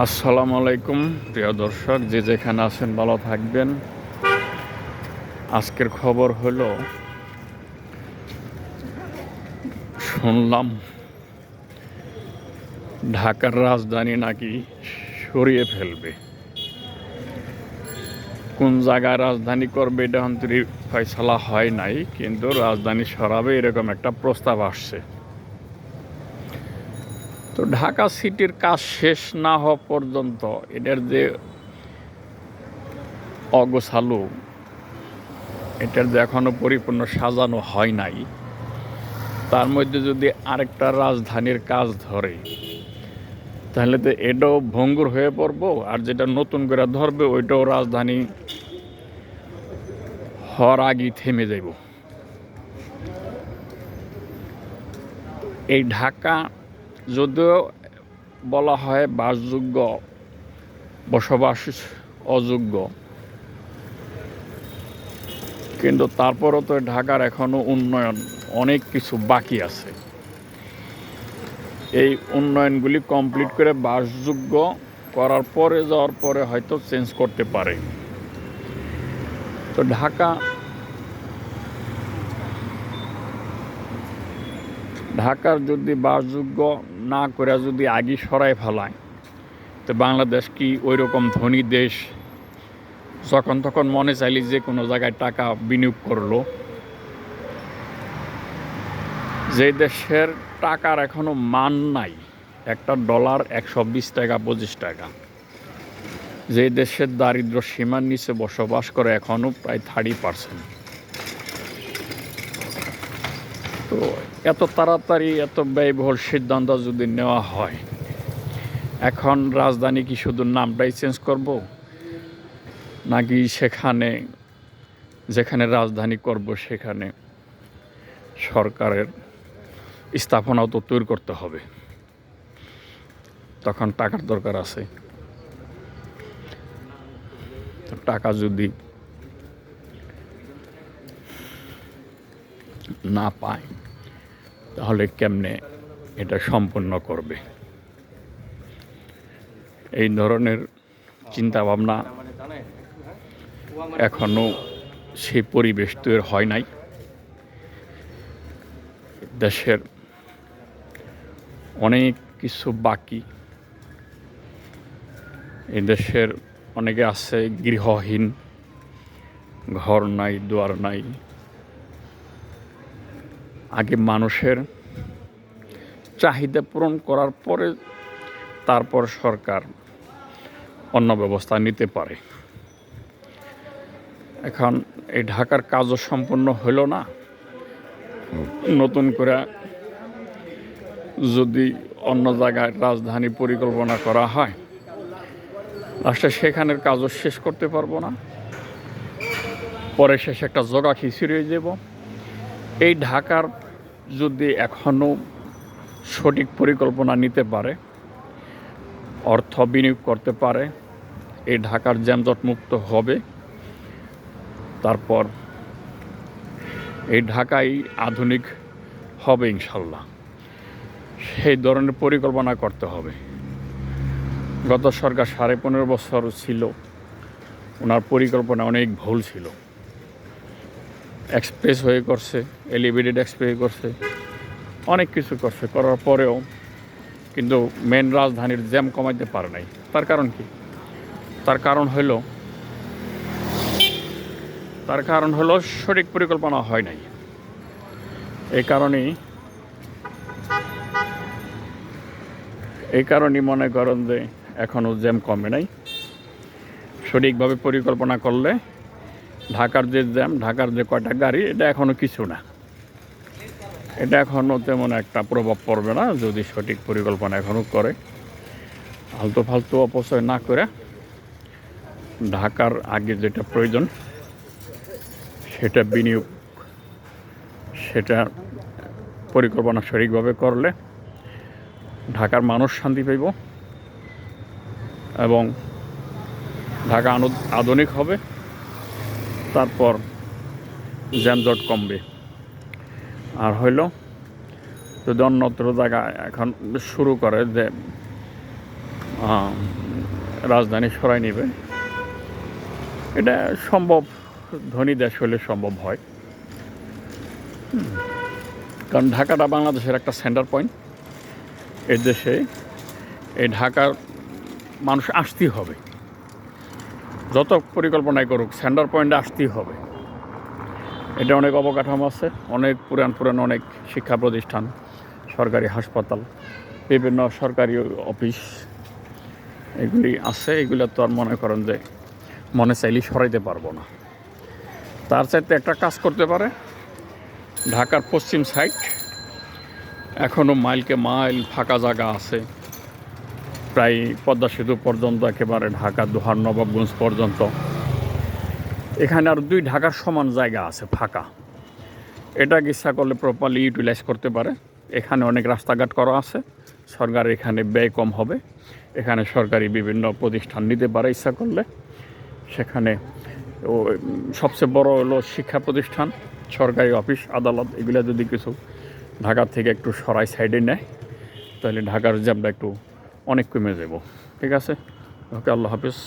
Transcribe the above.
আসসালামু আলাইকুম প্রিয় দর্শক, যে যেখানে আছেন ভালো থাকবেন। আজকের খবর হলো, শুনলাম ঢাকার রাজধানী নাকি সরিয়ে ফেলবে। কোন জায়গায় রাজধানী করবে এটা অন্তরি ফয়সালা হয় নাই, কিন্তু রাজধানী সরাবে এরকম একটা প্রস্তাব আসছে। তো ঢাকা সিটির কাজ শেষ না হওয়া পর্যন্ত এটার যে অগোছালো, এটার যে এখনো পরিপূর্ণ সাজানো হয় নাই, তার মধ্যে যদি আরেকটা রাজধানীর কাজ ধরে তাহলে তো এটাও ভঙ্গুর হয়ে পড়বো, আর যেটা নতুন করে ধরবে ওইটাও রাজধানী হওয়ার আগেই থেমে যাব। এই ঢাকা যদিও বলা হয় বাসযোগ্য, বসবাস অযোগ্য, কিন্তু তারপরও তো ঢাকার এখনও উন্নয়ন অনেক কিছু বাকি আছে। এই উন্নয়নগুলি কমপ্লিট করে বাসযোগ্য করার পরে যাওয়ার পরে হয়তো চেঞ্জ করতে পারে। তো ঢাকার যদি বাসযোগ্য না করে যদি আগে সরাই ফেলায়, তো বাংলাদেশ কি ওই রকম ধনী দেশ যখন তখন মনে চাইলে যে কোনো জায়গায় টাকা বিনিয়োগ করলো? যে দেশের টাকার এখনো মান নাই, একটা ডলার 120 টাকা 25 টাকা, যে দেশের দারিদ্র সীমার নিচে বসবাস করে এখনও প্রায় 30%। তো এত তাড়াতাড়ি এত ব্যয়বহুল সিদ্ধান্ত যদি নেওয়া হয়, এখন রাজধানী কি শুধু নামটাই চেঞ্জ করব, নাকি সেখানে যেখানে রাজধানী করব সেখানে সরকারের স্থাপনাও তো তৈরি করতে হবে? তখন টাকার দরকার আছে। তো টাকা যদি না পায় তাহলে কেমনে এটা সম্পন্ন করবে? এই ধরনের চিন্তাভাবনা এখনও সেই পরিবেশ তৈরি হয় নাই। দেশের অনেক কিছু বাকি। এই দেশের অনেকে আছে গৃহহীন, ঘর নাই, দুয়ার নাই। আগে মানুষের চাহিদা পূরণ করার পরে তারপর সরকার অন্য ব্যবস্থা নিতে পারে। এখন এই ঢাকার কাজও সম্পন্ন হলো না, নতুন করে যদি অন্য জায়গায় রাজধানী পরিকল্পনা করা হয়, লাস্টে সেখানের কাজও শেষ করতে পারবো না, পরে শেষে একটা জগা খিচুড়ি হয়ে যাব। এই ঢাকার যদি এখনও সঠিক পরিকল্পনা নিতে পারে, অর্থ বিনিয়োগ করতে পারে, এই ঢাকার যানজট মুক্ত হবে। তারপর এই ঢাকাই আধুনিক হবে ইনশাল্লাহ। সেই ধরনের পরিকল্পনা করতে হবে। গত সরকার 15.5 বছর ছিল, ওনার পরিকল্পনা অনেক ভুল ছিল। এক্সপ্রেস হয়ে করছে, এলিভেটেড এক্সপ্রেস করছে, অনেক কিছু করছে, করার পরেও কিন্তু মেন রাজধানীর জ্যাম কমাইতে পারে নাই। তার কারণ কি? তার কারণ হলো সঠিক পরিকল্পনা হয় নাই। এই কারণেই মনে করেন যে এখনও জ্যাম কমে নাই। সঠিকভাবে পরিকল্পনা করলে ঢাকার যে জ্যাম, ঢাকার যে কয়টা গাড়ি, এটা এখনও কিছু না। এটা এখনও তেমন একটা প্রভাব পড়বে না যদি সঠিক পরিকল্পনা এখনও করে। আলতু ফালতু অপচয় না করে ঢাকার আগে যেটা প্রয়োজন সেটা বিনিয়োগ, সেটা পরিকল্পনা সঠিকভাবে করলে ঢাকার মানুষ শান্তি পাইব এবং ঢাকা আধুনিক হবে। তারপর যানজট কমবে। আর হইল যদি অন্যত্র জায়গায় এখন শুরু করে যে রাজধানী সরাই নেবে। এটা সম্ভব, ধনী দেশ হলে সম্ভব হয়। কারণ ঢাকাটা বাংলাদেশের একটা সেন্টার পয়েন্ট। এই দেশে এই ঢাকার মানুষ আসতেই হবে, যত পরিকল্পনাই করুক সেন্টার পয়েন্টে আসতেই হবে। এটা অনেক অবকাঠামো আছে, অনেক পুরান অনেক শিক্ষা প্রতিষ্ঠান, সরকারি হাসপাতাল, বিভিন্ন সরকারি অফিস এগুলি আছে। এগুলো তো আর মনে করেন যে মনে চাইলেই সরাইতে পারবো না। তার চাইতে একটা কাজ করতে পারে, ঢাকার পশ্চিম সাইড এখনও মাইলকে মাইল ফাঁকা জায়গা আছে, প্রায় পদ্মা সেতু পর্যন্ত, একেবারে ঢাকা দোহার নবাবগঞ্জ পর্যন্ত। এখানে আর 2 ঢাকার সমান জায়গা আছে ফাঁকা। এটা ইচ্ছা করলে প্রপারলি ইউটিলাইজ করতে পারে। এখানে অনেক রাস্তাঘাট করা আছে, সরকার এখানে ব্যয় কম হবে। এখানে সরকারি বিভিন্ন প্রতিষ্ঠান নিতে পারে ইচ্ছা করলে। সেখানে সবচেয়ে বড় হলো শিক্ষা প্রতিষ্ঠান, সরকারি অফিস, আদালত, এগুলো যদি কিছু ঢাকা থেকে একটু সরাই সাইডে নেয়, তাহলে ঢাকার জ্যামটা একটু অনেক কমে যাব। ঠিক আছে, ওকে, আল্লাহ হাফিজ।